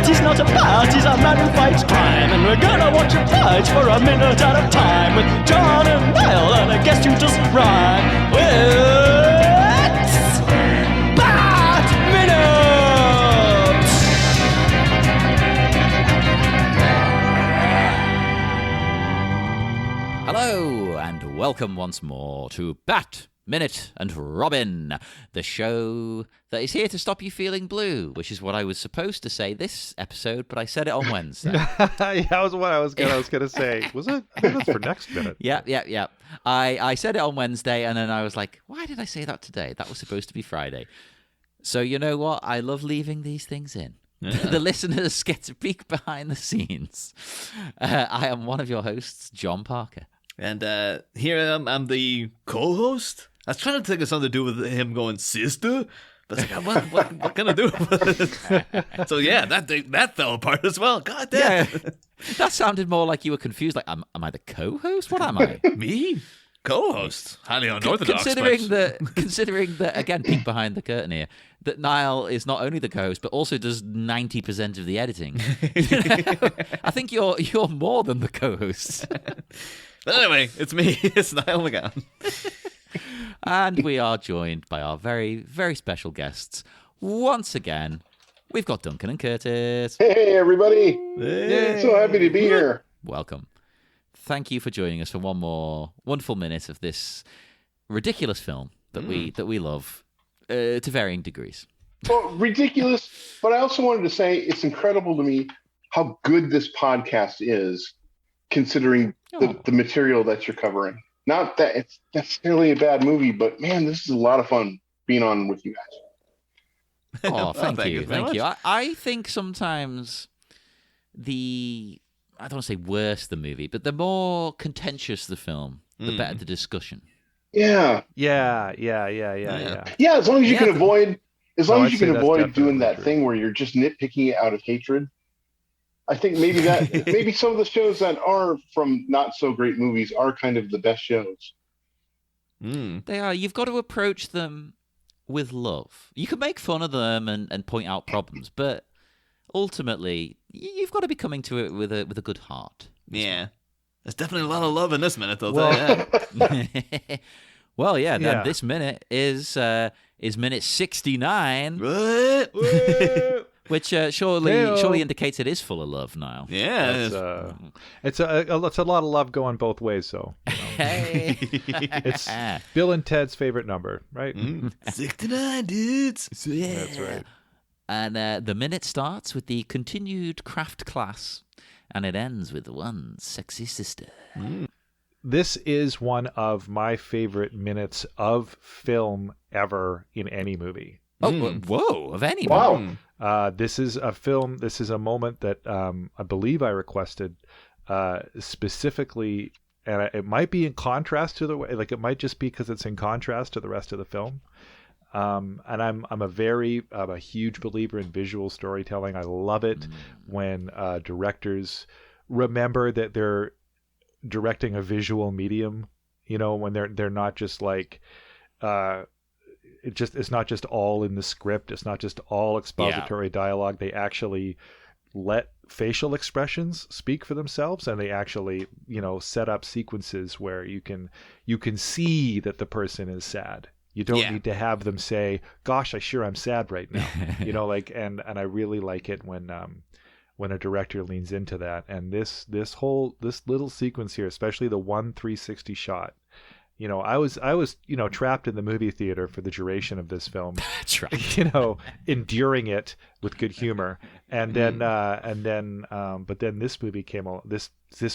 He's not a bat, he's a man who fights crime. And we're gonna watch him fight for a minute at a time. With John and Niall and a guest who doesn't rhyme. It's Bat Minute! Hello, and welcome once more to Bat Minute and Robin, the show that is here to stop you feeling blue, which is what I was supposed to say this episode, but I said it on Wednesday. Yeah, that was what I was gonna say. Was it? I think that's for next minute. Yeah. I said it on Wednesday, and then I was like, why did I say that today? That was supposed to be Friday. So you know what? I love leaving these things in. Yeah. The listeners get to peek behind the scenes. I am one of your hosts, John Parker. And here I am, I'm the co-host. I was trying to think of something to do with him going, sister? But it's like, what can I do? So yeah, that fell apart as well. God damn. Yeah, that sounded more like you were confused. Like, am I the co-host? What am I? Me? Co-host? Highly unorthodox. Considering that, again, peek behind the curtain here, that Niall is not only the co-host, but also does 90% of the editing. I think you're more than the co-host. But anyway, it's me. It's Niall again. And we are joined by our very, very special guests. Once again, we've got Duncan and Curtis. Hey, everybody. Hey. So happy to be here. Welcome. Thank you for joining us for one more wonderful minute of this ridiculous film that we love to varying degrees. Well, ridiculous, but I also wanted to say it's incredible to me how good this podcast is, considering the material that you're covering. Not that it's necessarily a bad movie, but man, this is a lot of fun being on with you guys. Oh, thank you. I think sometimes I don't want to say worse the movie, but the more contentious the film, the better the discussion. Yeah. Yeah. Yeah, as long as you can avoid doing that thing where you're just nitpicking it out of hatred. I think maybe some of the shows that are from not so great movies are kind of the best shows. They are. You've got to approach them with love. You can make fun of them and point out problems, but ultimately, you've got to be coming to it with a good heart. Yeah. There's definitely a lot of love in this minute, though. Well, yeah. This minute is minute 69. What? Which surely indicates it is full of love, Niall. Yeah, it's a lot of love going both ways, though. Hey, it's Bill and Ted's favorite number, right? 69 dudes. Yeah. That's right. And the minute starts with the continued craft class, and it ends with one sexy sister. This is one of my favorite minutes of film ever in any movie. Oh, whoa! Of any wow. This is a film. This is a moment that I believe I requested specifically, and it might be in contrast to the way, like it might just be because it's in contrast to the rest of the film. And I'm a huge believer in visual storytelling. I love it when directors remember that they're directing a visual medium. You know, when they're not just like. It's not just all in the script. It's not just all expository dialogue. They actually let facial expressions speak for themselves, and they actually, set up sequences where you can see that the person is sad. You don't need to have them say, "Gosh, I'm sad right now." And I really like it when a director leans into that. And this little sequence here, especially the 360 shot. I was trapped in the movie theater for the duration of this film. That's right. Enduring it with good humor, but then this movie came along. This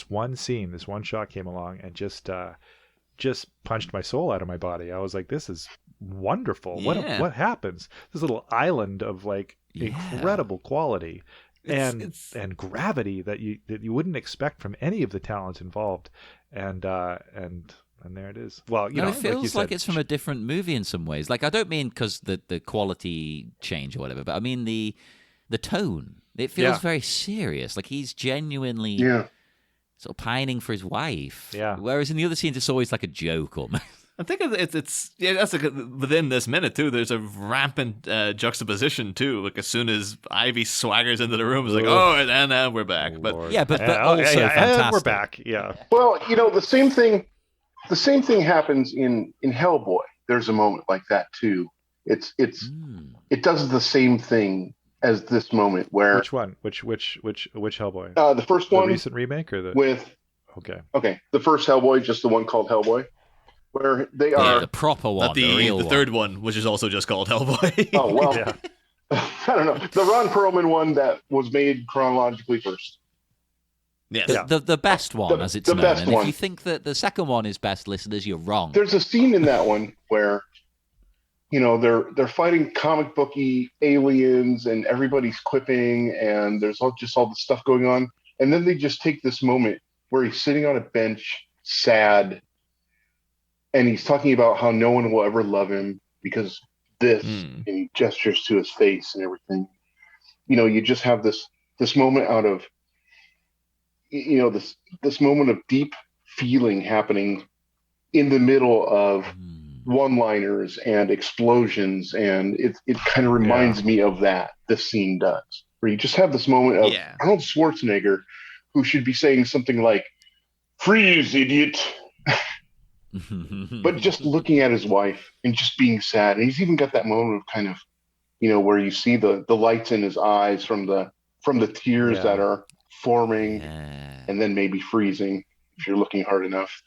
one scene, this one shot came along, and just punched my soul out of my body. I was like, this is wonderful. Yeah. What happens? This little island of incredible quality and gravity that you wouldn't expect from any of the talent involved, and there it is. Well, it feels like it's from a different movie in some ways. Like, I don't mean because the quality change or whatever, but I mean the tone. It feels very serious. Like he's genuinely sort of pining for his wife. Yeah. Whereas in the other scenes, it's always like a joke almost. I think it's that's like within this minute too. There's a rampant juxtaposition too. Like as soon as Ivy swaggers into the room, it's like, oh, and we're back. But Lord. Yeah, but also fantastic. And we're back. Yeah. Well, the same thing happens in Hellboy. There's a moment like that too. It does the same thing as this moment where Which one? Which Hellboy? the first one, the recent remake or the with the first Hellboy, just the one called Hellboy, where they are the proper one, not the real the third one, which is also just called Hellboy. Oh well, Yeah. I don't know, the Ron Perlman one that was made chronologically first. Yes. Yeah. The best one, as it's the known. best And one. if you think that the second one is best, listeners, you're wrong. There's a scene in that one where they're fighting comic booky aliens and everybody's quipping and there's just all this stuff going on, and then they just take this moment where he's sitting on a bench sad and he's talking about how no one will ever love him because this and he gestures to his face and everything. You just have this moment out of this moment of deep feeling happening in the middle of one-liners and explosions, and it kind of reminds me of that. This scene does, where you just have this moment of Arnold Schwarzenegger, who should be saying something like "Freeze, idiot," but just looking at his wife and just being sad. And he's even got that moment of kind of, where you see the lights in his eyes from the tears that are forming and then maybe freezing if you're looking hard enough.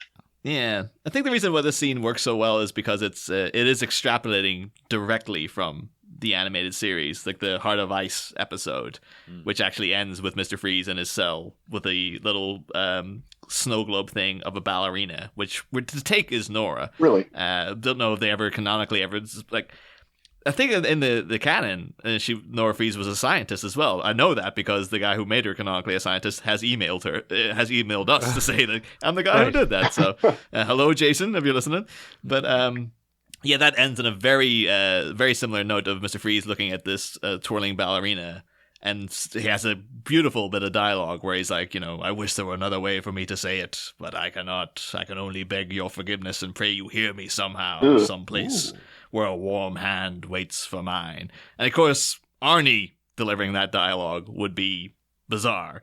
Yeah, I think the reason why this scene works so well is because it is extrapolating directly from the animated series, like the Heart of Ice episode, which actually ends with Mr. Freeze in his cell with a little snow globe thing of a ballerina, which to take is Nora. Really? Don't know if they ever canonically ever like. I think in the canon, Nora Freeze was a scientist as well. I know that because the guy who made her canonically a scientist has emailed us to say that I'm the guy who did that. So, hello, Jason, if you're listening. But that ends in a very very similar note of Mr. Freeze looking at this twirling ballerina, and he has a beautiful bit of dialogue where he's like, I wish there were another way for me to say it, but I cannot. I can only beg your forgiveness and pray you hear me somehow, someplace. Where a warm hand waits for mine. And of course, Arnie delivering that dialogue would be bizarre.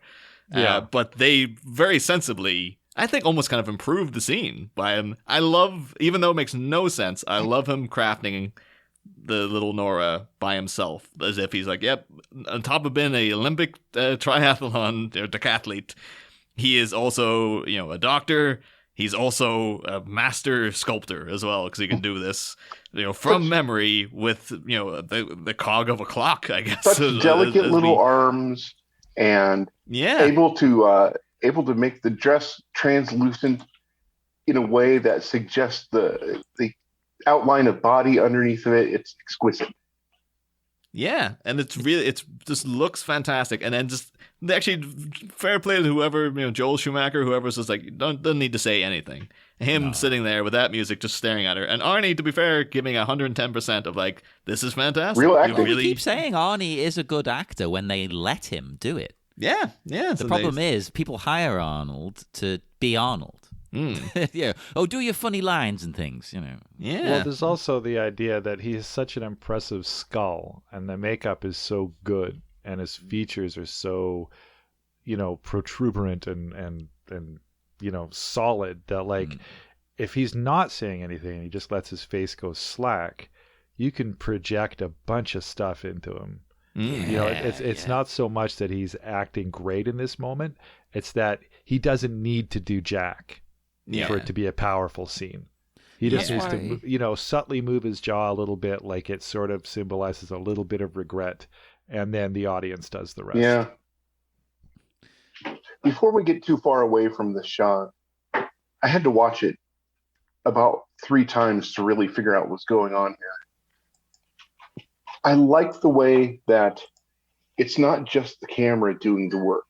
Yeah. But they very sensibly, I think, almost kind of improved the scene by him. I love, even though it makes no sense, I love him crafting the little Nora by himself, as if he's like, yep, on top of being an Olympic triathlon or decathlete, he is also, a doctor. He's also a master sculptor as well, because he can do this, from memory with, the cog of a clock, I guess. Such delicate little arms, and able to make the dress translucent in a way that suggests the outline of body underneath of it. It's exquisite. Yeah, and it just looks fantastic, and then just actually fair play to whoever, Joel Schumacher, whoever's just like doesn't need to say anything. Him sitting there with that music, just staring at her, and Arnie, to be fair, giving 110% of like, this is fantastic. Real acting. We keep saying Arnie is a good actor when they let him do it. Yeah. The problem is people hire Arnold to be Arnold. Yeah. Oh, do your funny lines and things, Yeah. Well, there's also the idea that he has such an impressive skull, and the makeup is so good, and his features are so, protuberant and solid that, like, if he's not saying anything and he just lets his face go slack, you can project a bunch of stuff into him. It's not so much that he's acting great in this moment; it's that he doesn't need to do jack for it to be a powerful scene. He just needs to, subtly move his jaw a little bit, like it sort of symbolizes a little bit of regret, and then the audience does the rest. Yeah. Before we get too far away from this shot, I had to watch it about 3 times to really figure out what's going on here. I like the way that it's not just the camera doing the work.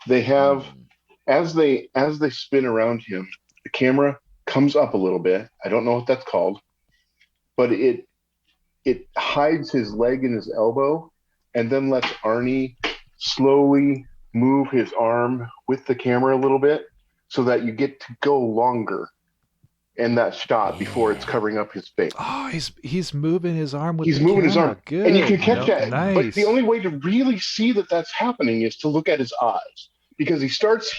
They have, as they spin around him, the camera comes up a little bit. I don't know what that's called, but it hides his leg and his elbow, and then lets Arnie slowly move his arm with the camera a little bit so that you get to go longer in that shot before it's covering up his face. Oh, he's moving his arm with He's the moving his camera. arm. Good. And you can catch that. Nice. But the only way to really see that that's happening is to look at his eyes. Because he starts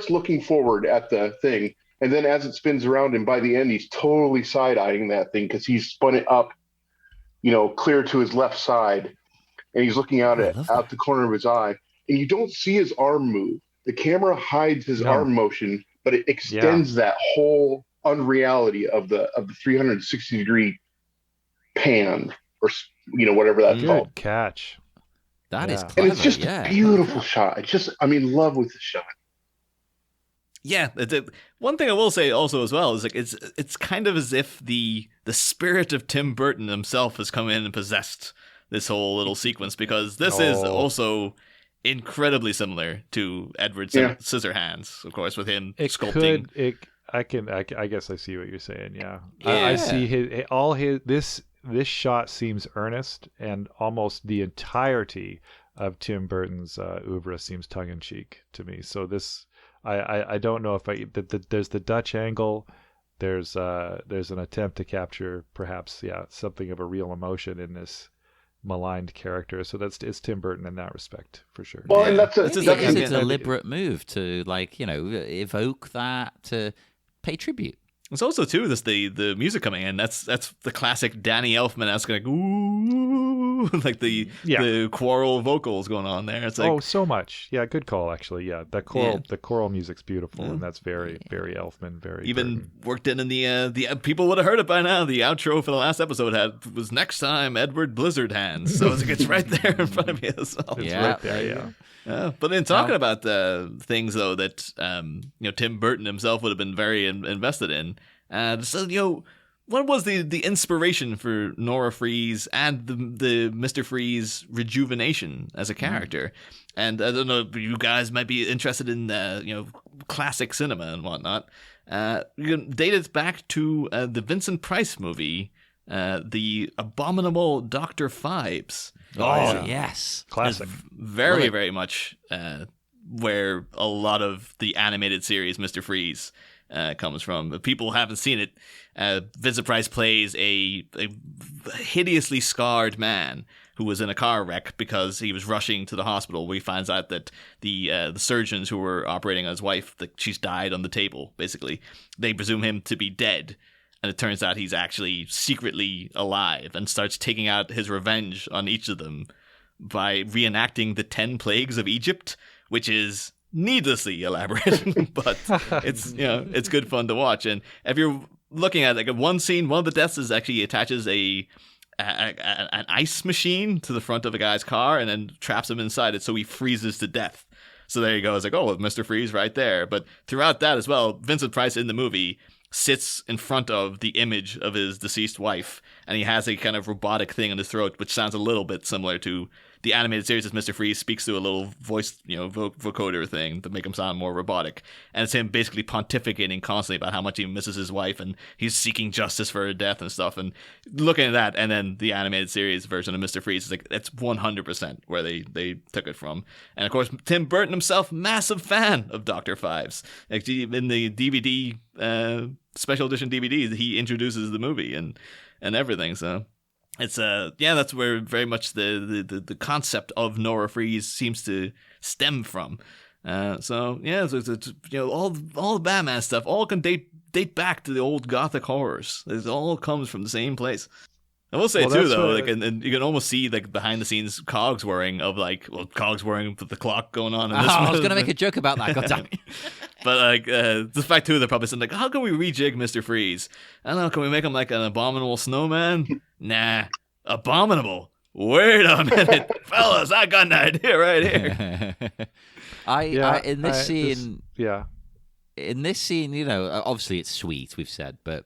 looking forward at the thing. And then as it spins around him, by the end, he's totally side-eyeing that thing because he's spun it up, clear to his left side. And he's looking out the corner of his eye. And you don't see his arm move. The camera hides his arm motion, but it extends that whole unreality of the 360-degree pan, or whatever that's called. Good catch. That is clever. And it's just a beautiful shot. I'm in love with the shot. Yeah, one thing I will say also as well is like it's kind of as if the spirit of Tim Burton himself has come in and possessed this whole little sequence, because this is also incredibly similar to Edward Scissorhands, of course, with him sculpting. I guess I see what you're saying. Yeah. I see this shot seems earnest, and almost the entirety of Tim Burton's oeuvre seems tongue in cheek to me. So this, I don't know if there's the Dutch angle. There's an attempt to capture perhaps something of a real emotion in this maligned character. So it's Tim Burton in that respect for sure. Well, and that's a deliberate move to evoke that, to pay tribute. It's also too the music coming in. That's the classic Danny Elfman-esque, like ooh, like the choral vocals going on there. It's like so much. Yeah, good call actually. Yeah, the choral music's beautiful, and that's very very Elfman. Very even Burton. Worked in the people would have heard it by now. The outro for the last episode was next time Edward Blizzard Hands. So it's right there in front of you as well. It's right there. Yeah. But in talking about the things though that Tim Burton himself would have been very invested in, what was the inspiration for Nora Freeze and the Mr. Freeze rejuvenation as a character? And I don't know, you guys might be interested in classic cinema and whatnot. You can date it back to the Vincent Price movie, The Abominable Dr. Phibes. Oh, yes. Classic. Very, very much where a lot of the animated series Mr. Freeze comes from. If people haven't seen it, Vincent Price plays a hideously scarred man who was in a car wreck because he was rushing to the hospital, where he finds out that the surgeons who were operating on his wife, that she's died on the table, basically. They presume him to be dead. And it turns out he's actually secretly alive, and starts taking out his revenge on each of them by reenacting the 10 plagues of Egypt, which is needlessly elaborate, but it's good fun to watch. And if you're looking at one scene, one of the deaths is actually attaches an ice machine to the front of a guy's car and then traps him inside it so he freezes to death. So there you go. It's like, Mr. Freeze right there. But throughout that as well, Vincent Price in the movie sits in front of the image of his deceased wife, and he has a kind of robotic thing in his throat, which sounds a little bit similar to the animated series as Mr. Freeze speaks through a little voice, vocoder thing to make him sound more robotic. And it's him basically pontificating constantly about how much he misses his wife, and he's seeking justice for her death and stuff. And looking at that, and then the animated series version of Mr. Freeze is like, that's 100% where they took it from. And of course, Tim Burton himself, massive fan of Dr. Phibes. Like, in the DVD, special edition DVDs, he introduces the movie and everything. So it's that's where very much the concept of Nora Freeze seems to stem from. It's all the Batman stuff all can date back to the old Gothic horrors. It all comes from the same place. I will say too, though, and you can almost see behind the scenes Cogs worrying with the clock going on. I was going to make a joke about that. God damn it. But the fact too, they're probably saying how can we rejig Mr. Freeze? I don't know. Can we make him like an abominable snowman? Nah, abominable. Wait a minute, fellas! I got an idea right here. In this scene, obviously it's sweet. We've said, but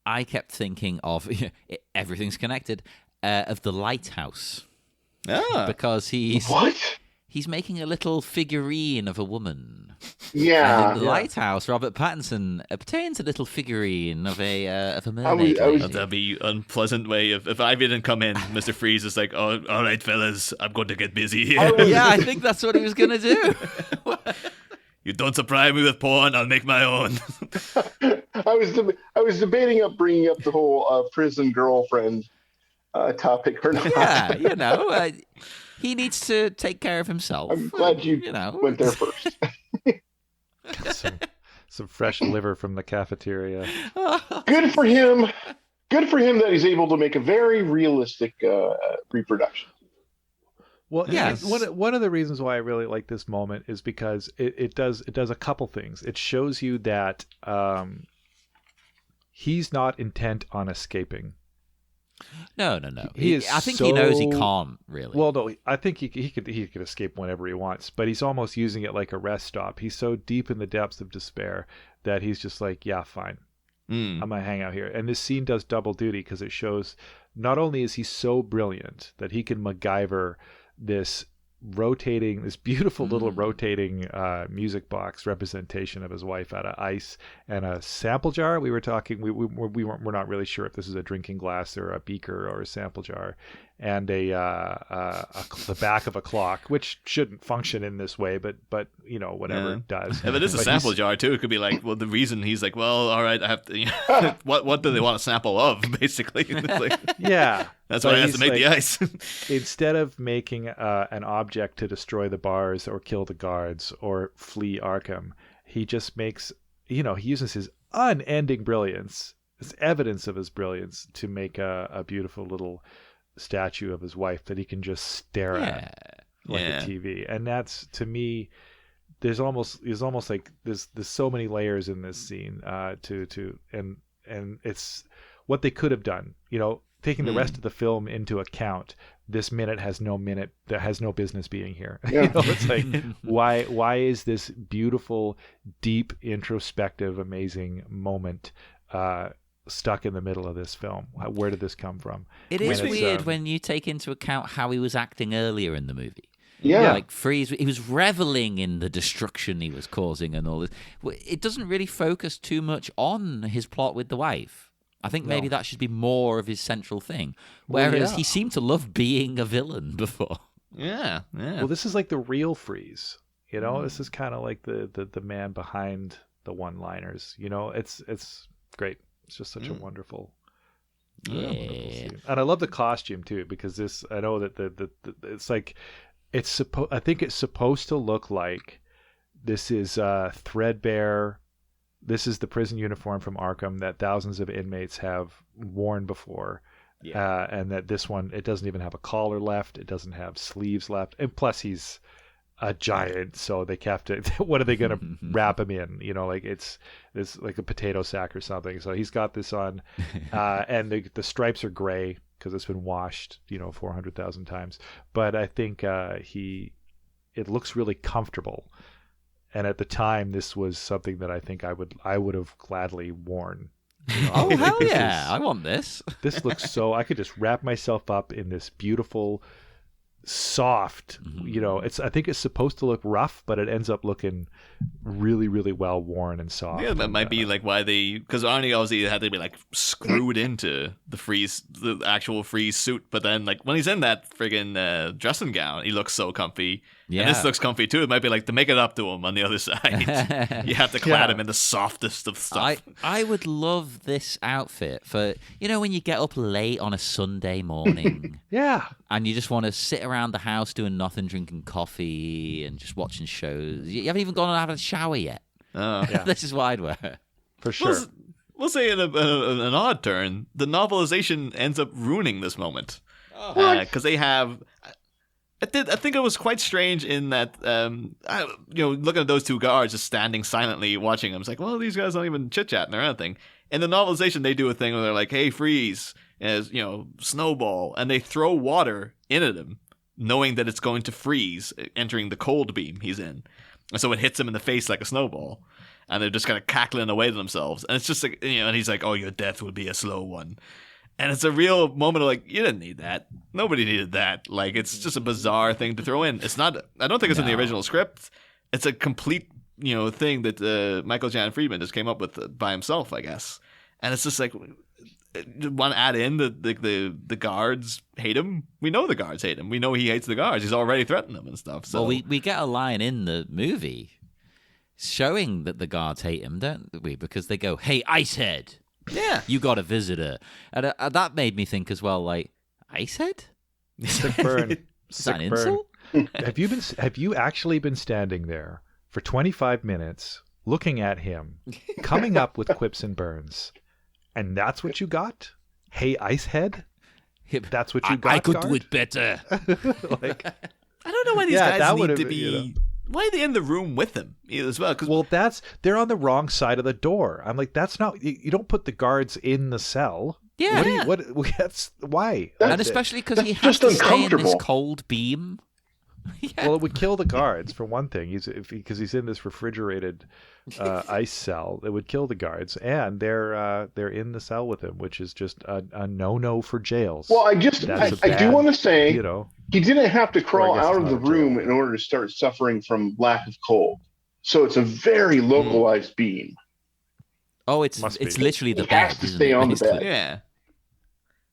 I kept thinking of everything's connected of the Lighthouse. Ah, because he's what? he's making a little figurine of a woman. Yeah. And in the Lighthouse, Robert Pattinson obtains a little figurine of a mermaid. I was- That'd be unpleasant way if Ivy didn't come in, Mr. Freeze is like, oh, all right, fellas, I'm going to get busy here. Yeah, I think that's what he was going to do. You don't supply me with porn, I'll make my own. I was debating bringing up the whole prison girlfriend topic or not. Yeah, you know, he needs to take care of himself. I'm glad you went there first. Some fresh liver from the cafeteria. Good for him. Good for him that he's able to make a very realistic reproduction. Well, Yes. one of the reasons why I really like this moment is because it does a couple things. It shows you that he's not intent on escaping. No. He is I think he knows he so- can't, really. Well, no, I think he could escape whenever he wants, but he's almost using it like a rest stop. He's so deep in the depths of despair that he's just like, yeah, fine. I'm gonna hang out here. And this scene does double duty because it shows not only is he so brilliant that he can MacGyver this beautiful little rotating music box representation of his wife out of ice and a sample jar. We were talking, we're not really sure if this is a drinking glass or a beaker or a sample jar, and the back of a clock, which shouldn't function in this way, but whatever it does. If it is a But sample he's- jar too, it could be like, well, the reason he's like, well, all right, I have to. What do they want a sample of? Basically, It's like, Yeah. that's But why he has he's to make the like- ice. Instead of making an object to destroy the bars or kill the guards or flee Arkham, he just makes, he uses his unending brilliance, this evidence of his brilliance, to make a beautiful little statue of his wife that he can just stare at like Yeah. a TV. And that's, to me, there's almost like there's so many layers in this scene and it's what they could have done. Taking the rest of the film into account, this minute has no business being here. Yeah. It's like why is this beautiful, deep, introspective, amazing moment stuck in the middle of this film? Where did this come from? It when is it's, weird when you take into account how he was acting earlier in the movie. Yeah. Like Freeze, he was reveling in the destruction he was causing and all this. It doesn't really focus too much on his plot with the wife. I think maybe that should be more of his central thing. Whereas he seemed to love being a villain before. Yeah. Well, this is like the real Freeze. This is kind of like the man behind the one-liners. It's great. It's just such a wonderful wonderful scene. And I love the costume too, because this, I know that the it's like I think it's supposed to look like this is threadbare. This is the prison uniform from Arkham that thousands of inmates have worn before. And that this one, it doesn't even have a collar left. It doesn't have sleeves left. And plus he's a giant, so they have to, what are they going to wrap him in? Like it's like a potato sack or something. So he's got this on, and the stripes are gray because it's been washed, 400,000 times. But I think it looks really comfortable. And at the time, this was something that I think I would have gladly worn. Oh, hell This yeah. is- I want this. This looks so, I could just wrap myself up in this beautiful, soft, I think it's supposed to look rough, but it ends up looking really, really well worn and soft. Yeah, that might be like why because Arnie obviously had to be like screwed into the actual Freeze suit, but then like when he's in that friggin' dressing gown, he looks so comfy. Yeah. And this looks comfy too. It might be like to make it up to him on the other side. You have to clad him in the softest of stuff. I would love this outfit for, when you get up late on a Sunday morning Yeah. and you just want to sit around the house doing nothing, drinking coffee and just watching shows. You haven't even gone and had a shower yet. Oh. Yeah. This is what I'd wear. For sure. We'll say in an odd turn, the novelization ends up ruining this moment. Because they have... I think it was quite strange in that, looking at those two guards just standing silently watching them. It's like, well, these guys don't even chit-chatting or anything. In the novelization, they do a thing where they're like, hey, Freeze, as snowball. And they throw water into him, knowing that it's going to freeze, entering the cold beam he's in. And so it hits him in the face like a snowball. And they're just kind of cackling away to themselves. And it's just like, and he's like, oh, your death will be a slow one. And it's a real moment of like, you didn't need that. Nobody needed that. Like, it's just a bizarre thing to throw in. It's not. I don't think it's in the original script. It's a complete, thing that Michael Jan Friedman just came up with by himself, I guess. And it's just like, want to add in the guards hate him? We know the guards hate him. We know he hates the guards. He's already threatened them and stuff. So well, we get a line in the movie showing that the guards hate him, don't we? Because they go, "Hey, Icehead." Yeah, you got a visitor, and that made me think as well. Like, Icehead, sick burn, is that an insult? Have you actually been standing there for 25 minutes, looking at him, coming up with quips and burns, and that's what you got? Hey, Icehead, that's what you got. I could guard? do it better. Like, I don't know why these guys need to be. Why are they in the room with him as well? Well, they're on the wrong side of the door. I'm like, that's not. You don't put the guards in the cell. Yeah. That's why. And especially because he has to stay in this cold beam. Yeah. Well, it would kill the guards for one thing. Because he's in this refrigerated ice cell. It would kill the guards, and they're in the cell with him, which is just a no for jails. Well, I do want to say, he didn't have to crawl out of the room in order to start suffering from lack of cold. So it's a very localized beam. Oh, it's literally the he bed. has to stay on the bed. Yeah.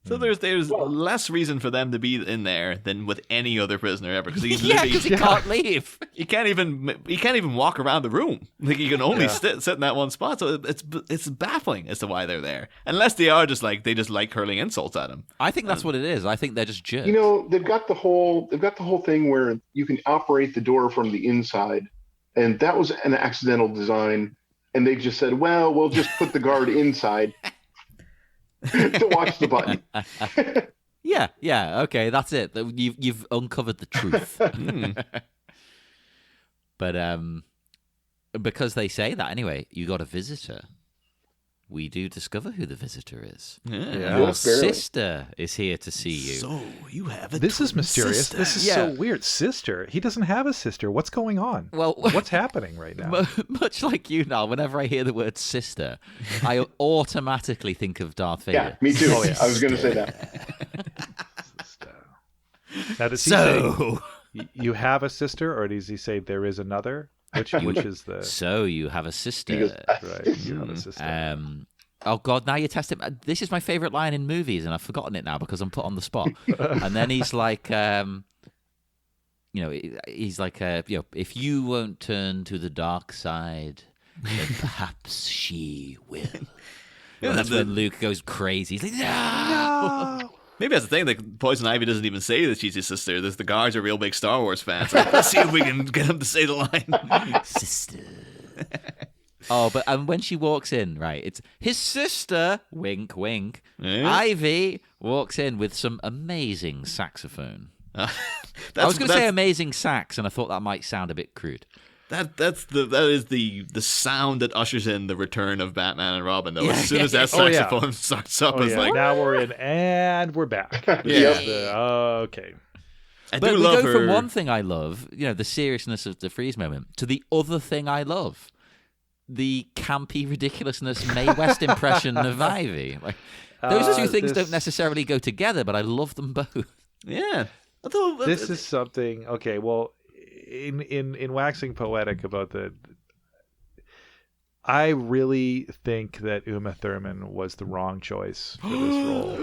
So there's less reason for them to be in there than with any other prisoner ever, because he's because he can't leave. He can't even walk around the room. Like, he can only sit in that one spot. So it's baffling as to why they're there, unless they are just like hurling insults at him. I think that's what it is. I think they're just jerks. They've got the whole thing where you can operate the door from the inside, and that was an accidental design. And they just said, well, we'll just put the guard inside. To watch the button. yeah, okay, that's it. You've uncovered the truth. But because they say that anyway, you got a visitor. We do discover who the visitor is. Yeah. Your sister is here to see you. So you have a This is mysterious. sister. This is so weird. Sister. He doesn't have a sister. What's going on? Well, what's happening right now? Much like you, Niall, whenever I hear the word sister, I automatically think of Darth Vader. Yeah, me too. I was going to say that. Now, does he say you have a sister, or does he say there is another? Which is the... So you have a sister. He goes, Right, you have a sister. Oh, God, now you're testing... This is my favourite line in movies, and I've forgotten it now because I'm put on the spot. And then he's like... he's like, if you won't turn to the dark side, then perhaps she will. And that's when Luke goes crazy. He's like, no! Maybe that's the thing. Like, Poison Ivy doesn't even say that she's his sister. The guards are real big Star Wars fans. Like, let's see if we can get him to say the line. Sister. Oh, but when she walks in, right, it's his sister, wink, wink. Yeah. Ivy walks in with some amazing saxophone. I That's- was going to say amazing sax, and I thought that might sound a bit crude. That is the sound that ushers in the return of Batman and Robin, though. Yeah, As soon as yeah, that yeah. Oh, yeah. saxophone starts up, Oh, it's yeah. like, Now we're in, and we're back. Okay. I But do we love go her. from one thing I love, the seriousness of the freeze moment, to the other thing I love, the campy ridiculousness Mae West impression of Ivy. Like, those two things don't necessarily go together, but I love them both. Yeah. This is something. Okay, well, in waxing poetic about I really think that Uma Thurman was the wrong choice for this role.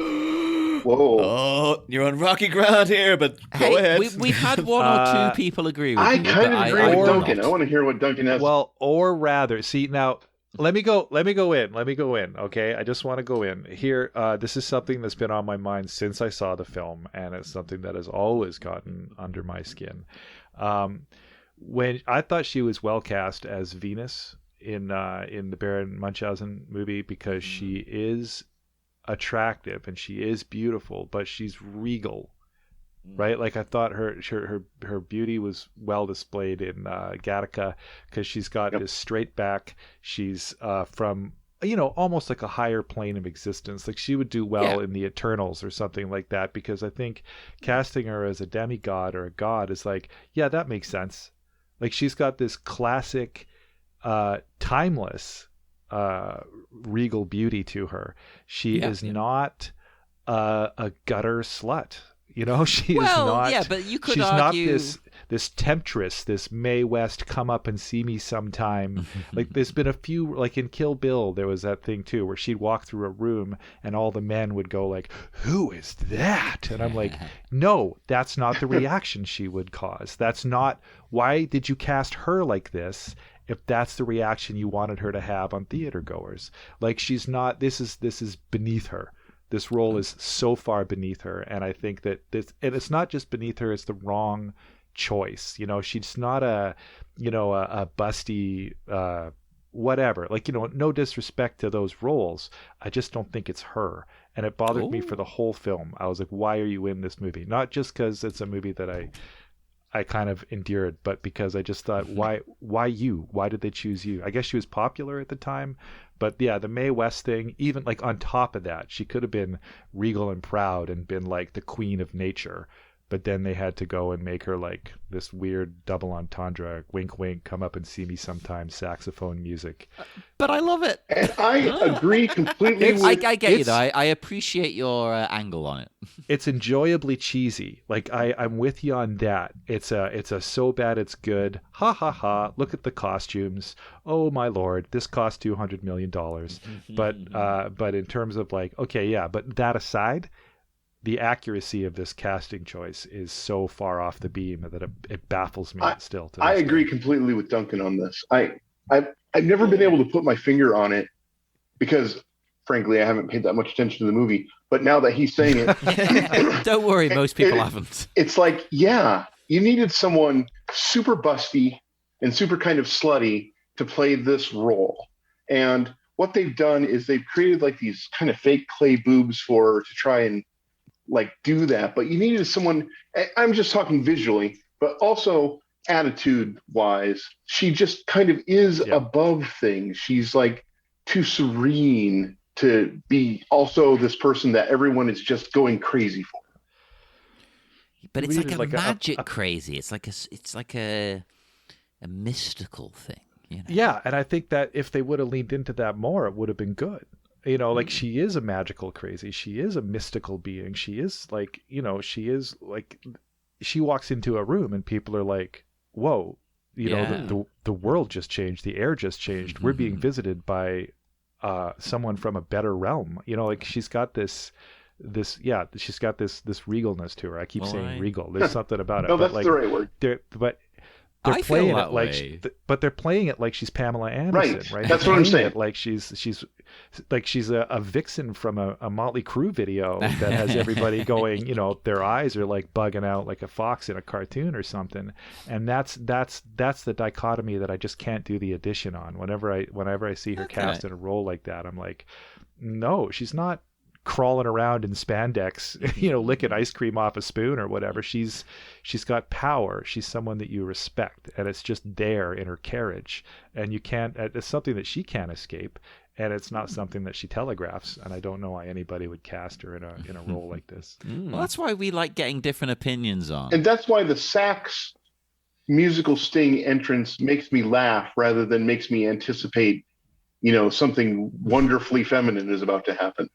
Whoa. Oh, you're on rocky ground here, but go ahead. We've had one or two people agree with I you. kind of agree with Duncan. not. I want to hear what Duncan has. Well, or rather, see now. Let me go in. Okay, I just want to go in here. This is something that's been on my mind since I saw the film, and it's something that has always gotten under my skin. When I thought she was well cast as Venus in the Baron Munchausen movie, because she is attractive and she is beautiful, but she's regal. Right, like I thought her beauty was well displayed in Gattaca, because she's got this straight back. She's from almost like a higher plane of existence. Like she would do well in the Eternals or something like that, because I think casting her as a demigod or a god is like, yeah, that makes sense. Like she's got this classic, timeless, regal beauty to her. She is not a gutter slut. You know, she is Well, not. yeah, but you could she's argue... not this temptress, this Mae West come up and see me sometime. Like there's been a few, like in Kill Bill, there was that thing too where she'd walk through a room and all the men would go like, "Who is that?" And I'm like, no, that's not the reaction she would cause. That's not. Why did you cast her like this? If that's the reaction you wanted her to have on theater goers, like she's not. This is beneath her. This role is so far beneath her, and I think that and it's not just beneath her; it's the wrong choice. You know, she's not a busty whatever. Like, you know, no disrespect to those roles, I just don't think it's her, and it bothered me for the whole film. I was like, why are you in this movie? Not just because it's a movie that I kind of endeared, but because I just thought, why you? Why did they choose you? I guess she was popular at the time. But yeah, the Mae West thing, even like on top of that, she could have been regal and proud and been like the queen of nature. But then they had to go and make her like this weird double entendre, wink, wink, come up and see me sometime, saxophone music. But I love it. And I agree completely with... I get you, though. I appreciate your angle on it. It's enjoyably cheesy. Like, I'm with you on that. It's a so bad it's good. Ha ha ha. Look at the costumes. Oh my lord, this cost $200 million. But in terms of like, okay, yeah, but that aside, the accuracy of this casting choice is so far off the beam that it baffles me still. I agree completely with Duncan on this. I've never been able to put my finger on it because, frankly, I haven't paid that much attention to the movie. But now that he's saying it, don't worry, most people haven't. It's like, yeah, you needed someone super busty and super kind of slutty to play this role. And what they've done is they've created like these kind of fake clay boobs for her to try and like do that. But you needed someone, I'm just talking visually, but also attitude wise, she just kind of is above things. She's like too serene to be also this person that everyone is just going crazy for. But it's like a magic crazy. It's like a mystical thing. You know? Yeah, and I think that if they would have leaned into that more, it would have been good. You know, like she is a magical crazy. She is a mystical being. She is like, you know, she is like, she walks into a room and people are like, whoa, you know, the world just changed. The air just changed. We're being visited by someone from a better realm. You know, like she's got she's got this regalness to her. I keep saying regal. There's something about it. No, that's the right word. They're playing it like, but they're playing it like she's Pamela Anderson, right? That's what I'm saying. Like she's a vixen from a Motley Crue video that has everybody going, you know, their eyes are like bugging out like a fox in a cartoon or something. And that's the dichotomy that I just can't do the addition on. Whenever I see her cast in a role like that, I'm like, no, she's not crawling around in spandex, you know, licking ice cream off a spoon or whatever. She's got power. She's someone that you respect, and it's just there in her carriage, and you can't. It's something that she can't escape, and it's not something that she telegraphs. And I don't know why anybody would cast her in a role like this. Well, that's why we like getting different opinions on. And that's why the sax musical sting entrance makes me laugh rather than makes me anticipate, you know, something wonderfully feminine is about to happen.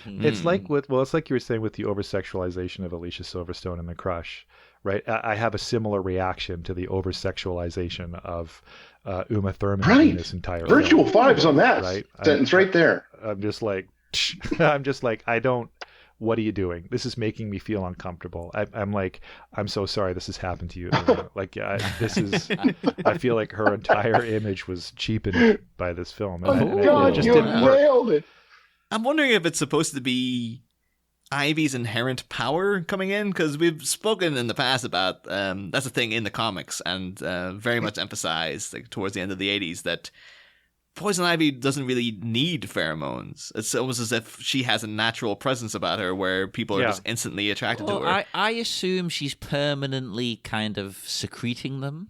It's like it's like you were saying with the over-sexualization of Alicia Silverstone in The Crush, right? I have a similar reaction to the over-sexualization of Uma Thurman in this entire virtual film, vibes on that sentence right there. I'm just like, what are you doing? This is making me feel uncomfortable. I'm like, I'm so sorry this has happened to you. I feel like her entire image was cheapened by this film. And God, it just you didn't work. nailed it. I'm wondering if it's supposed to be Ivy's inherent power coming in, because we've spoken in the past about that's a thing in the comics, and very much emphasized like, towards the end of the 80s that Poison Ivy doesn't really need pheromones. It's almost as if she has a natural presence about her where people are just instantly attracted to her. I assume she's permanently kind of secreting them.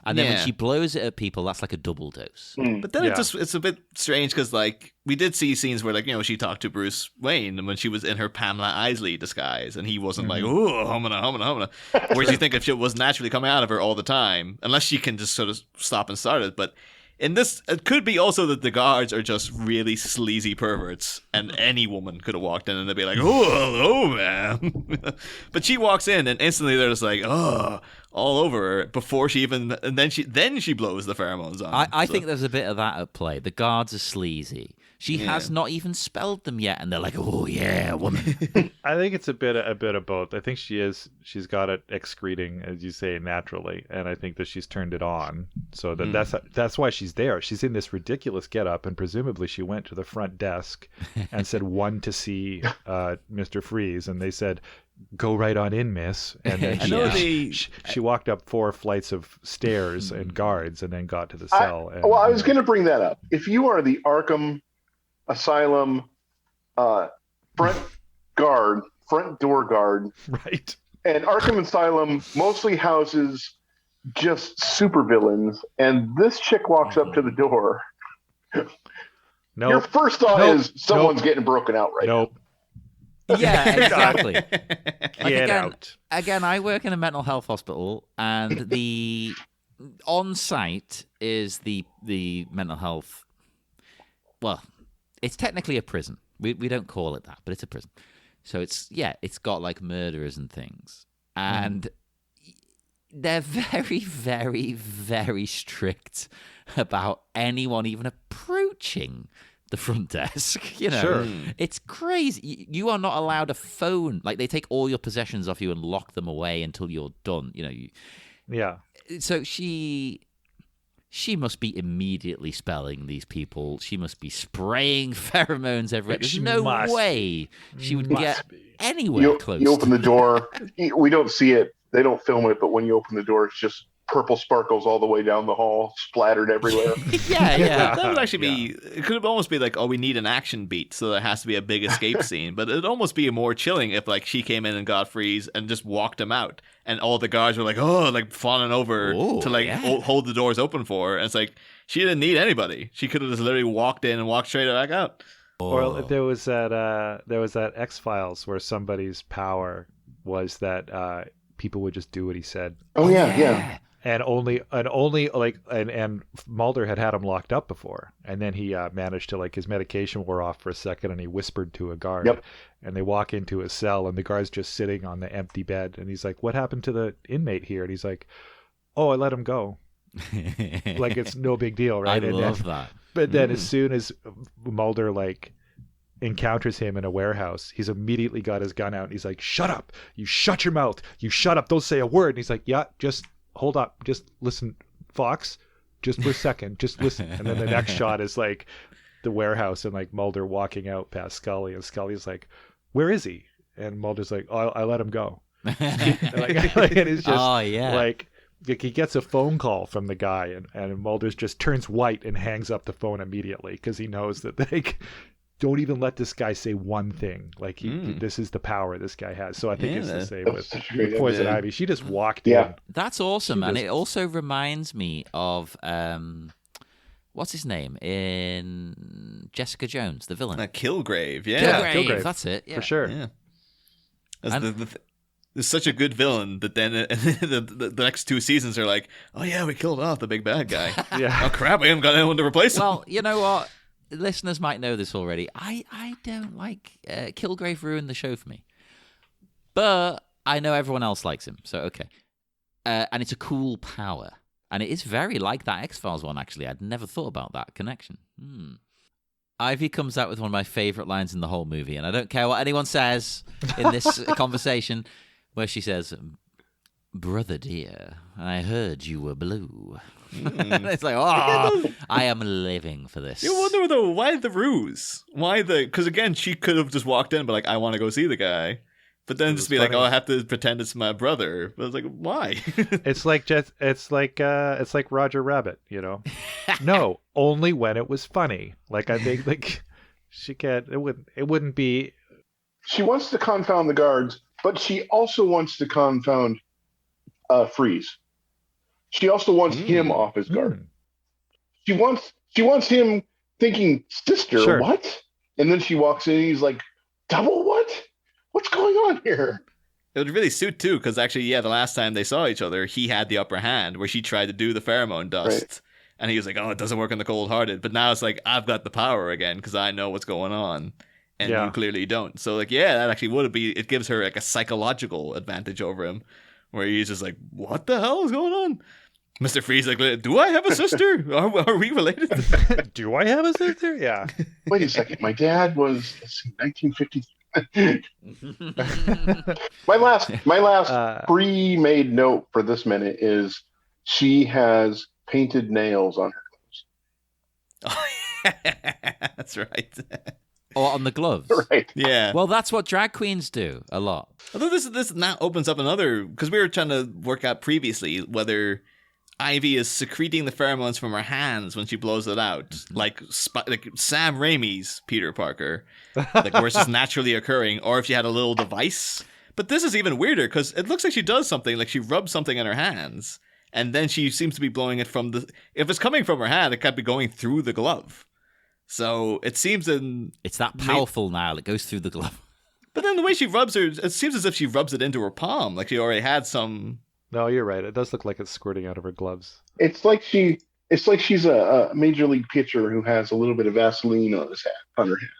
And then when she blows it at people, that's like a double dose. But then it's a bit strange because, like, we did see scenes where, like, you know, she talked to Bruce Wayne and when she was in her Pamela Isley disguise and he wasn't like, oh, homina. Whereas you think if she was naturally coming out of her all the time, unless she can just sort of stop and start it. But in this, it could be also that the guards are just really sleazy perverts, and any woman could have walked in and they'd be like, "Oh, hello, man." But she walks in and instantly they're just like, "Oh," all over her before she even, and then she blows the pheromones on. I think there's a bit of that at play. The guards are sleazy. She has not even spelled them yet, and they're like, "Oh yeah, woman." I think it's a bit of both. I think she's got it excreting, as you say, naturally, and I think that she's turned it on. So that's why she's there. She's in this ridiculous getup, and presumably she went to the front desk and said, "One to see Mr. Freeze," and they said, "Go right on in, miss." And then she walked up 4 flights of stairs and guards, and then got to the cell. I was going to bring that up. If you are the Arkham Asylum front door guard, right? And Arkham Asylum mostly houses just supervillains, and this chick walks up to the door. Nope. Your first thought is someone's getting broken out right now. Yeah, exactly. Get out. Again, I work in a mental health hospital, and the on-site is the mental health. Well, it's technically a prison. We don't call it that, but it's a prison. So it's got like murderers and things, and they're very, very, very strict about anyone even approaching the front desk. You know, Sure. It's crazy. You are not allowed a phone. Like, they take all your possessions off you and lock them away until you're done. You know. Yeah. So she must be immediately spelling these people. She must be spraying pheromones everywhere. There's no way she would get anywhere close. You open the door. We don't see it. They don't film it, but when you open the door, it's just purple sparkles all the way down the hall, splattered everywhere. Yeah. That would actually be, it could almost be like, oh, we need an action beat, so there has to be a big escape scene. But it'd almost be more chilling if, like, she came in and got Freeze and just walked him out. And all the guards were like, oh, like, fawning over to, hold the doors open for her. And it's like, she didn't need anybody. She could have just literally walked in and walked straight back out. Or there was that X-Files where somebody's power was that people would just do what he said. Oh yeah. And Mulder had him locked up before, and then he managed to, like, his medication wore off for a second, and he whispered to a guard. Yep. And they walk into his cell, and the guard's just sitting on the empty bed, and he's like, "What happened to the inmate here?" And he's like, "Oh, I let him go." Like, it's no big deal, right? I love that. But then as soon as Mulder, like, encounters him in a warehouse, he's immediately got his gun out, and he's like, "Shut up! You shut your mouth! You shut up! Don't say a word!" And he's like, "Yeah, just hold up, just listen, Fox, just for a second, just listen." And then the next shot is like the warehouse and, like, Mulder walking out past Scully, and Scully's like, "Where is he?" And Mulder's like, "Oh, I let him go." And it's just like he gets a phone call from the guy, and Mulder's just turns white and hangs up the phone immediately because he knows that they don't even let this guy say one thing. Like, this is the power this guy has. So I think it's the same with Poison Ivy. She just walked in. That's awesome, and it also reminds me of what's his name in Jessica Jones, the villain? Kilgrave, yeah. Kilgrave, that's it, for sure. Yeah. There's such a good villain that then the next 2 seasons are like, oh yeah, we killed off the big bad guy. Yeah. Oh crap, we haven't got anyone to replace him. Well, you know what? Listeners might know this already. I don't like Kilgrave ruined the show for me, but I know everyone else likes him, so okay. And it's a cool power, and it is very like that X-Files one. Actually, I'd never thought about that connection. Ivy comes out with one of my favorite lines in the whole movie, and I don't care what anyone says in this conversation, where she says, "Brother dear, I heard you were blue." It's like, oh, I am living for this. You wonder though, why the ruse? Why because again, she could have just walked in, but like, I want to go see the guy, but then just be funny. Like, oh, I have to pretend it's my brother. But it's like, why? It's like Roger Rabbit, you know? No, only when it was funny. Like, I think, like, she can't. It wouldn't be. She wants to confound the guards, but she also wants to confound Freeze. She also wants him off his guard. She wants him thinking, sister, Sure. What? And then she walks in and he's like, double what? What's going on here? It would really suit too, because actually, the last time they saw each other, he had the upper hand where she tried to do the pheromone dust. Right. And he was like, oh, it doesn't work on the cold-hearted. But now it's like, I've got the power again because I know what's going on. And you clearly don't. So, like, yeah, that actually would be, it gives her, like, a psychological advantage over him. Where he's just like, what the hell is going on? Mr. Freeze like, do I have a sister? Are we related? Do I have a sister? Yeah. Wait a second. My dad was, let's see, 1950. My last pre-made note for this minute is she has painted nails on her clothes. Oh, that's right. Or on the gloves. Right. Yeah. Well, that's what drag queens do a lot. Although this now opens up another, because we were trying to work out previously whether Ivy is secreting the pheromones from her hands when she blows it out, like Sam Raimi's Peter Parker, like where it's just naturally occurring, or if she had a little device. But this is even weirder because it looks like she does something, like she rubs something in her hands, and then she seems to be blowing it from the. If it's coming from her hand, it could be going through the glove. So it seems it's that powerful now. It goes through the glove. But then the way she rubs her, it seems as if she rubs it into her palm, like she already had some. No, you're right. It does look like it's squirting out of her gloves. It's like she's a major league pitcher who has a little bit of Vaseline on her hand.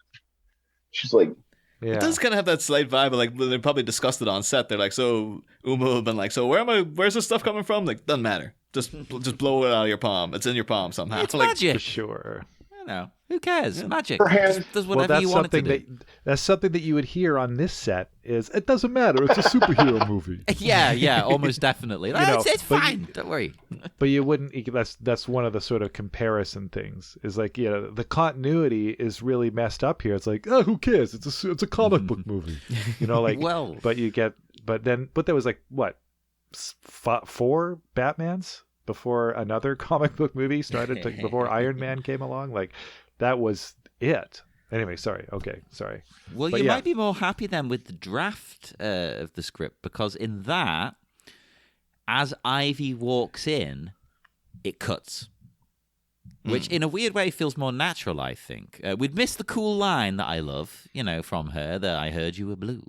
She's like, yeah. It does kind of have that slight vibe. Like they probably discussed it on set. They're like, so Uma would have been like, so where's this stuff coming from? Like, doesn't matter. Just blow it out of your palm. It's in your palm somehow. It's like, magic. For sure. You know, who cares? Magic. Her hands. Just does whatever you want it to do. That's something that you would hear on this set is, it doesn't matter. It's a superhero movie. Yeah, almost definitely. It's fine. Don't worry. But you wouldn't. That's one of the sort of comparison things. Is like, the continuity is really messed up here. It's like, oh, who cares? It's a comic book movie. Like. Well. But there was like what, 4 Batmans before another comic book movie started. Before Iron Man came along. Like, that was it. Anyway, sorry. Okay, sorry. Well, you might be more happy then with the draft of the script, because in that, as Ivy walks in, it cuts. Which, in a weird way, feels more natural, I think. We'd missed the cool line that I love, from her, that I heard you were blue.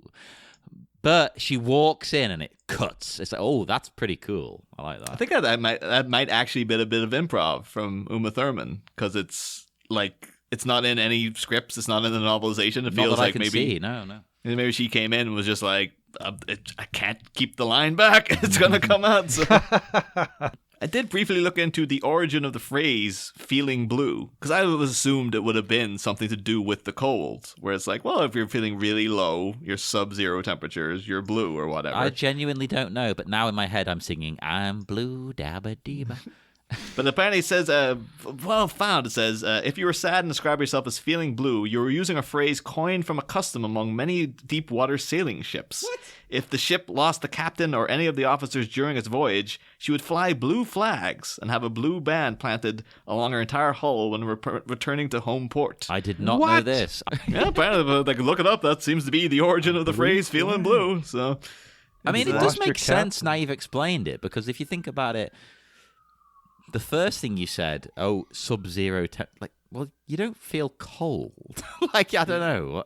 But she walks in and it cuts. It's like, oh, that's pretty cool. I like that. I think that might actually be a bit of improv from Uma Thurman, because it's like it's not in any scripts. It's not in the novelization. It feels like maybe maybe she came in and was just like, I can't keep the line back. It's gonna come out. So. I did briefly look into the origin of the phrase "feeling blue" because I was assumed it would have been something to do with the cold, where it's like, well, if you're feeling really low, you're sub-zero temperatures, you're blue or whatever. I genuinely don't know, but now in my head I'm singing "I'm blue, dabba deeba." But apparently it says, it says, if you were sad and describe yourself as feeling blue, you were using a phrase coined from a custom among many deep water sailing ships. What? If the ship lost the captain or any of the officers during its voyage, she would fly blue flags and have a blue band planted along her entire hull when returning to home port. I did not know this. Yeah, apparently, look it up. That seems to be the origin of the phrase feeling blue. So, I mean, it does make sense now you've explained it, because if you think about it, the first thing you said, sub-zero, well, you don't feel cold. Like, I don't know.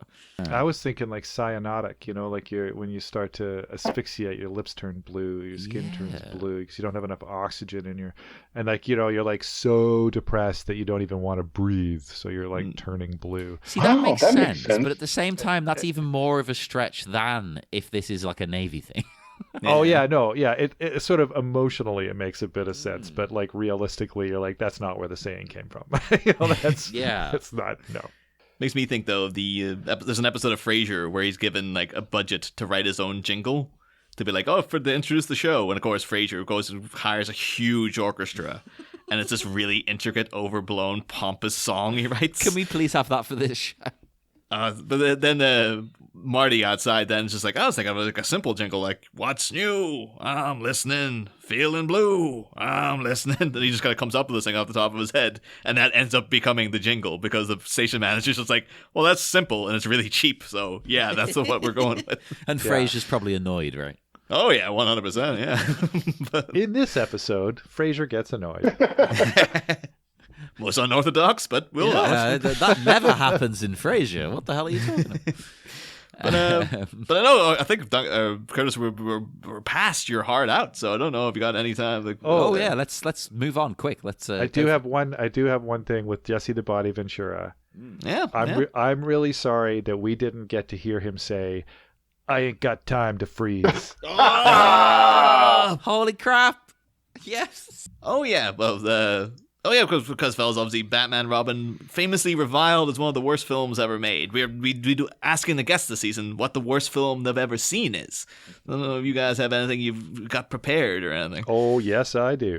I was thinking like cyanotic, like when you start to asphyxiate, your lips turn blue, your skin turns blue because you don't have enough oxygen in and like, you're like so depressed that you don't even want to breathe. So you're like turning blue. See, that makes sense. But at the same time, that's even more of a stretch than if this is like a Navy thing. Yeah. Oh yeah, no, yeah. It sort of emotionally it makes a bit of sense, but like realistically, you're like, that's not where the saying came from. That's not. No. Makes me think though of there's an episode of Frasier where he's given like a budget to write his own jingle to be like, to introduce the show, and of course Frasier goes and hires a huge orchestra, and it's this really intricate, overblown, pompous song he writes. Can we please have that for this show? But then Marty outside then is just like, I was thinking of like a simple jingle like, what's new? I'm listening. Feeling blue. I'm listening. And he just kind of comes up with this thing off the top of his head. And that ends up becoming the jingle because the station manager's just like, well, that's simple and it's really cheap. So yeah, that's what we're going with. And Frasier's probably annoyed, right? Oh yeah, 100%. Yeah. But in this episode, Frasier gets annoyed. Most unorthodox, but we'll allow it. That never happens in Frasier. What the hell are you talking about? But I know, I think Curtis, we're past your heart out, so I don't know if you got any time. Like, yeah, let's move on quick. Let's. I do have one thing with Jesse the Body Ventura. Yeah, I'm really sorry that we didn't get to hear him say, "I ain't got time to freeze." Holy crap! Yes. Oh yeah. Well, because fellas, obviously, Batman Robin famously reviled as one of the worst films ever made. We do asking the guests this season what the worst film they've ever seen is. I don't know if you guys have anything you've got prepared or anything. Oh yes, I do.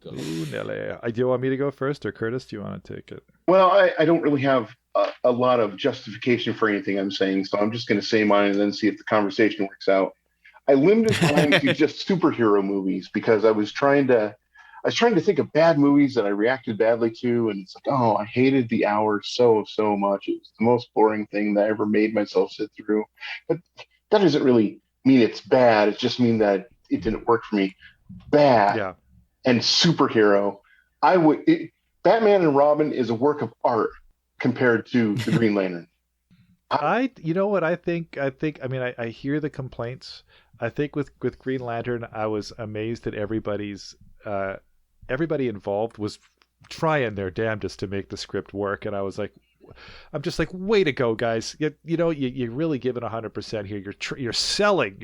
Ooh, Nelly. Do you want me to go first, or Curtis? Do you want to take it? Well, I don't really have a lot of justification for anything I'm saying, so I'm just going to say mine and then see if the conversation works out. I limited mine to just superhero movies because I was trying to think of bad movies that I reacted badly to, and it's like, oh, I hated The Hour so much. It was the most boring thing that I ever made myself sit through. But that doesn't really mean it's bad. It just means that it didn't work for me. Bad and superhero. Batman and Robin is a work of art compared to the Green Lantern. You know what I think? I hear the complaints. I think with Green Lantern, I was amazed that everybody involved was trying their damnedest to make the script work, and I'm just like, way to go, guys! You're really giving 100% here. You're selling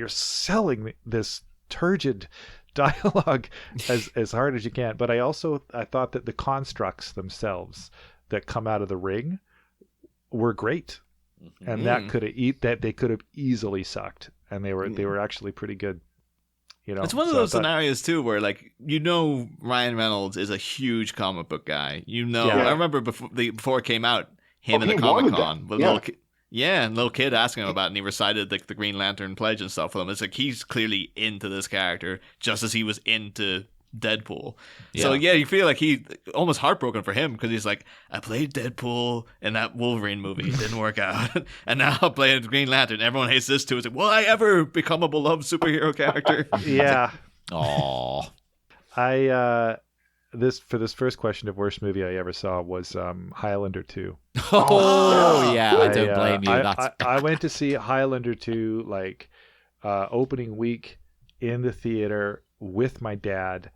this turgid dialogue as hard as you can. But I thought that the constructs themselves that come out of the ring were great, and they could have easily sucked, and they were actually pretty good. It's one of those scenarios too where Ryan Reynolds is a huge comic book guy. I remember before it came out, him in the Comic-Con with little kid asking him about it, and he recited the Green Lantern pledge and stuff with him. It's like he's clearly into this character just as he was into Deadpool. So you feel like he almost heartbroken for him because he's like, I played Deadpool in that Wolverine movie, it didn't work out, and now I'm playing Green Lantern. Everyone hates this too. It's like, will I ever become a beloved superhero character? Yeah. Aww. This first question of worst movie I ever saw was Highlander 2. Oh yeah, I don't blame you. I went to see Highlander 2 opening week in the theater with my dad.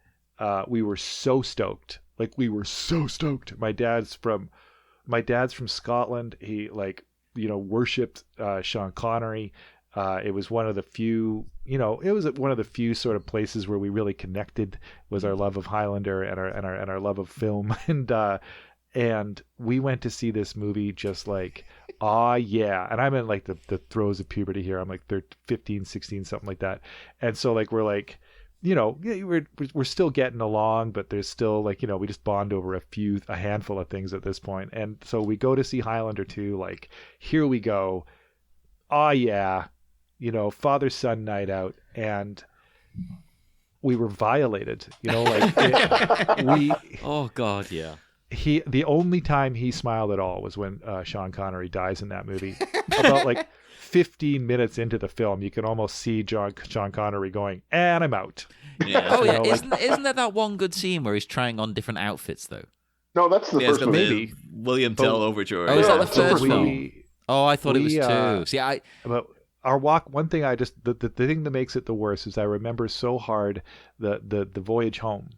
We were so stoked. My dad's from Scotland. He worshipped Sean Connery. It was one of the few, sort of places where we really connected, was our love of Highlander and our love of film. And we went to see this movie just like, yeah. And I'm in the throes of puberty here. I'm 15, 16, something like that. And so we're we're still getting along, but there's still we just bond over a handful of things at this point. And so we go to see Highlander 2, here we go. Yeah. Father-son night out, and we were violated. Oh God, yeah. The only time he smiled at all was when Sean Connery dies in that movie. About 15 minutes into the film, you can almost see Sean Connery going, and I'm out. Yeah. Oh yeah, isn't there that one good scene where he's trying on different outfits though? No, that's the first movie. William Tell overture. Oh, is that the first film? Oh, I thought it was two. See, our walk. One thing the thing that makes it the worst is I remember so hard the voyage home.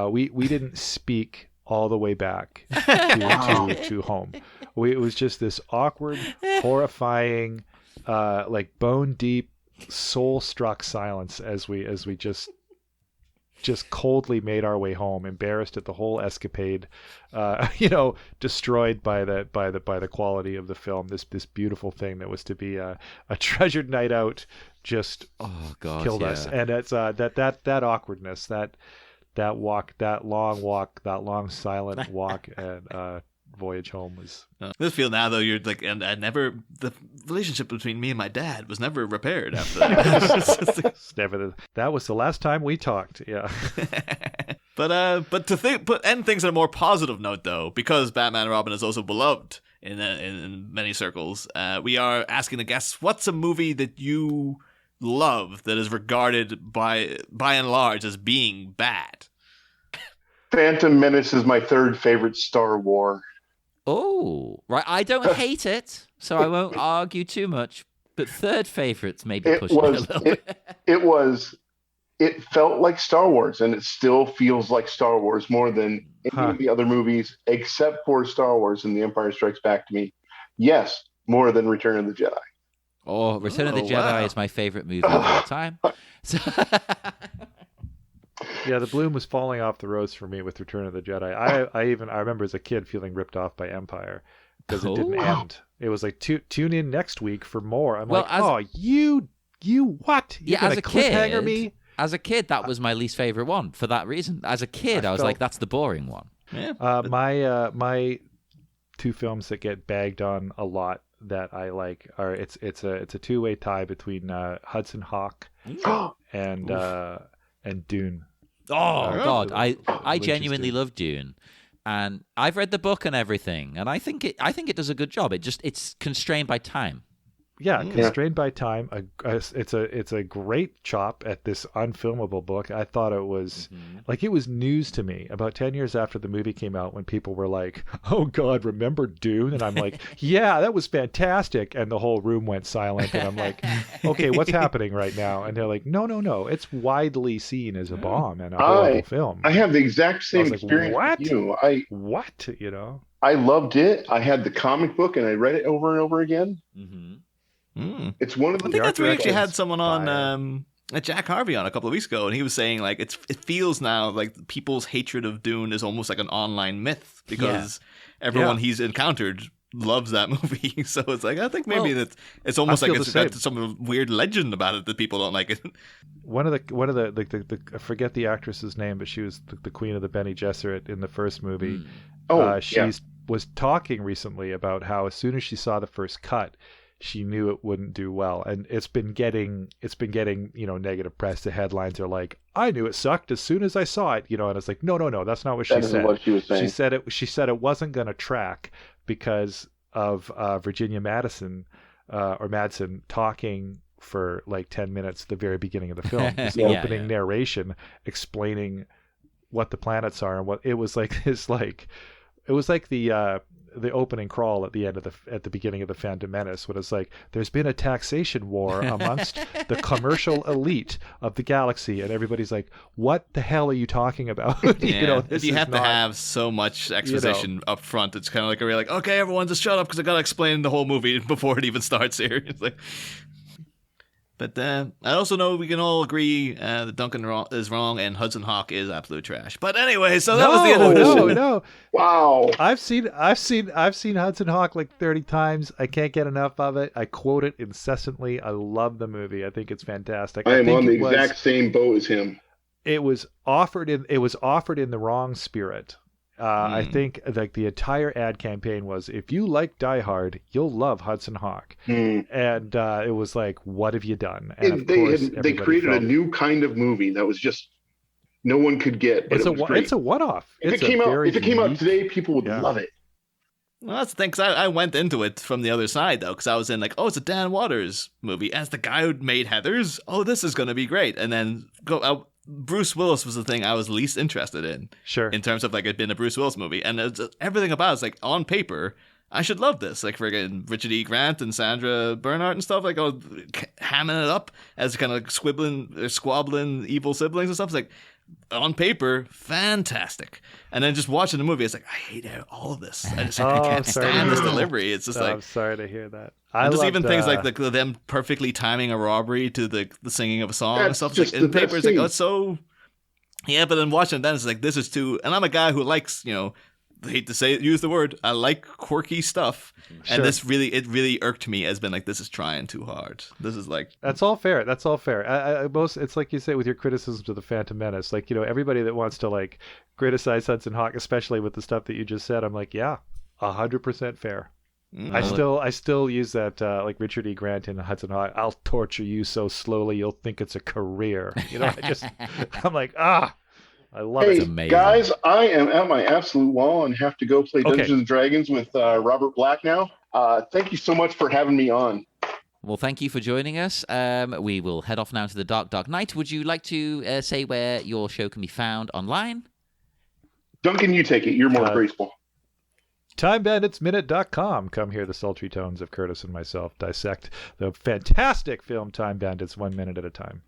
We didn't speak all the way back to home. It was just this awkward, horrifying, bone deep, soul struck silence as we just coldly made our way home, embarrassed at the whole escapade, destroyed by the quality of the film. This beautiful thing that was to be a treasured night out just killed us. And it's that awkwardness, that walk, that long silent walk, and voyage home was. This feel now though you're and I never, the relationship between me and my dad was never repaired after that. That was the last time we talked. Yeah. But end things on a more positive note though, because Batman and Robin is also beloved in many circles. We are asking the guests, what's a movie that you love that is regarded by and large as being bad? Phantom Menace is my third favorite Star Wars. Oh, right. I don't hate it, so I won't argue too much. But third favorites maybe It pushing it a was. little bit. It felt like Star Wars, and it still feels like Star Wars more than any of the other movies, except for Star Wars and The Empire Strikes Back to me. Yes, more than Return of the Jedi. Oh, Return of the Jedi wow. is my favorite movie of all time. So Yeah, the bloom was falling off the rose for me with Return of the Jedi. I remember as a kid feeling ripped off by Empire because it didn't end. It was like tune in next week for more. I'm like, oh, you what? You're yeah, as a cliffhanger kid, me? as a kid, that was my least favorite one for that reason. As a kid, I was like, that's the boring one. Yeah. My two films that get bagged on a lot that I like are it's a two-way tie between Hudson Hawk and Dune. Oh God, I Lynch's genuinely Dune. love Dune, and I've read the book and everything, and I think it does a good job. It's constrained by time. Yeah, constrained by time. It's a great chop at this unfilmable book. I thought it was like it was news to me about 10 years after the movie came out when people were like, "Oh God, remember Dune?" And I'm like, "Yeah, that was fantastic." And the whole room went silent. And I'm like, "Okay, what's happening right now?" And they're like, "No. It's widely seen as a bomb and a horrible film." I have the exact same like, experience what? with you. What? You know? I loved it. I had the comic book and I read it over and over again. Mm-hmm. It's one of the I think that's we actually had someone Fire. on Jack Harvey on a couple of weeks ago, and he was saying like it feels now like people's hatred of Dune is almost like an online myth because everyone he's encountered loves that movie. So it's like I think maybe that it's almost I like feel it's the got some weird legend about it that people don't like it. One of the I forget the actress's name, but she was the queen of the Bene Gesserit in the first movie. Was talking recently about how as soon as she saw the first cut, she knew it wouldn't do well, and it's been getting negative press. The headlines are like, "I knew it sucked as soon as I saw it," and it's like, no, that's not what she That said. isn't what she was saying. She said it wasn't going to track because of Virginia Madsen talking for like 10 minutes at the very beginning of the film. This opening narration explaining what the planets are and what it was like. It was like the opening crawl at the beginning of the Phantom Menace, when it's like, there's been a taxation war amongst the commercial elite of the galaxy, and everybody's like, what the hell are you talking about? If you have to have so much exposition up front, it's kind of like a real like, okay, everyone just shut up because I gotta explain the whole movie before it even starts here. It's like, but I also know we can all agree that Duncan is wrong and Hudson Hawk is absolute trash. But anyway, so that was the end of the show. No. Wow. I've seen Hudson Hawk like 30 times. I can't get enough of it. I quote it incessantly. I love the movie. I think it's fantastic. I am think on the it was- exact same boat as him. It was offered in the wrong spirit. I think like the entire ad campaign was, if you like Die Hard, you'll love Hudson Hawk. And it was like, what have you done? And of course, They created a new kind of movie that was just no one could get. But it's a one-off. If it came out today, people would love it. Well, that's the thing, 'cause I went into it from the other side, though, because I was in like, oh, it's a Dan Waters movie. As the guy who made Heathers, oh, this is going to be great. And then Bruce Willis was the thing I was least interested in. Sure. In terms of like it being a Bruce Willis movie. And everything about it's like, on paper, I should love this. Like friggin' Richard E. Grant and Sandra Bernhardt and stuff, like hamming it up as kind of squabbling evil siblings and stuff. It's like, on paper, fantastic. And then just watching the movie, it's like, I hate all of this. I can't stand this delivery. It's just I'm sorry to hear that. Just even things like them perfectly timing a robbery to the singing of a song and stuff. Like, in paper, it's like, oh, it's so... Yeah, but then watching it, then it's like, this is too... And I'm a guy who likes, hate to use the word, I like quirky stuff. Sure. And this really irked me as been like, this is trying too hard. This is like... That's all fair. It's like you say with your criticisms of the Phantom Menace. Like, everybody that wants to like criticize Hudson Hawk, especially with the stuff that you just said, I'm like, yeah, 100% fair. I still use that like Richard E. Grant in Hudson Hawk. I'll torture you so slowly you'll think it's a career. I'm like, I love it. It's amazing. Guys, I am at my absolute wall and have to go play Dungeons and Dragons with Robert Black now. Thank you so much for having me on. Well, thank you for joining us. We will head off now to the Dark Night. Would you like to say where your show can be found online? Duncan, you take it. You're more graceful. TimeBanditsMinute.com. Come hear the sultry tones of Curtis and myself dissect the fantastic film Time Bandits 1 minute at a time.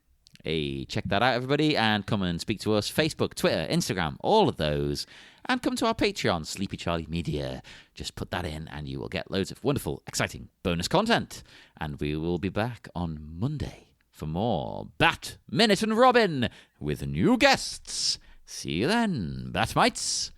Hey, check that out, everybody, and come and speak to us. Facebook, Twitter, Instagram, all of those. And come to our Patreon, Sleepy Charlie Media. Just put that in and you will get loads of wonderful, exciting bonus content. And we will be back on Monday for more Bat, Minute and Robin with new guests. See you then, Batmites.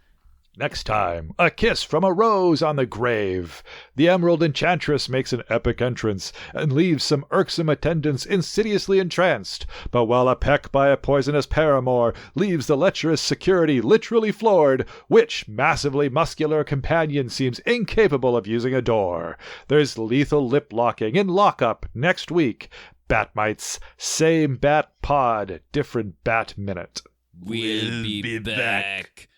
Next time, a kiss from a rose on the grave. The Emerald Enchantress makes an epic entrance and leaves some irksome attendants insidiously entranced. But while a peck by a poisonous paramour leaves the lecherous security literally floored, which massively muscular companion seems incapable of using a door? There's lethal lip-locking in Lockup next week. Batmites, same Bat Pod, different Bat Minute. We'll be back.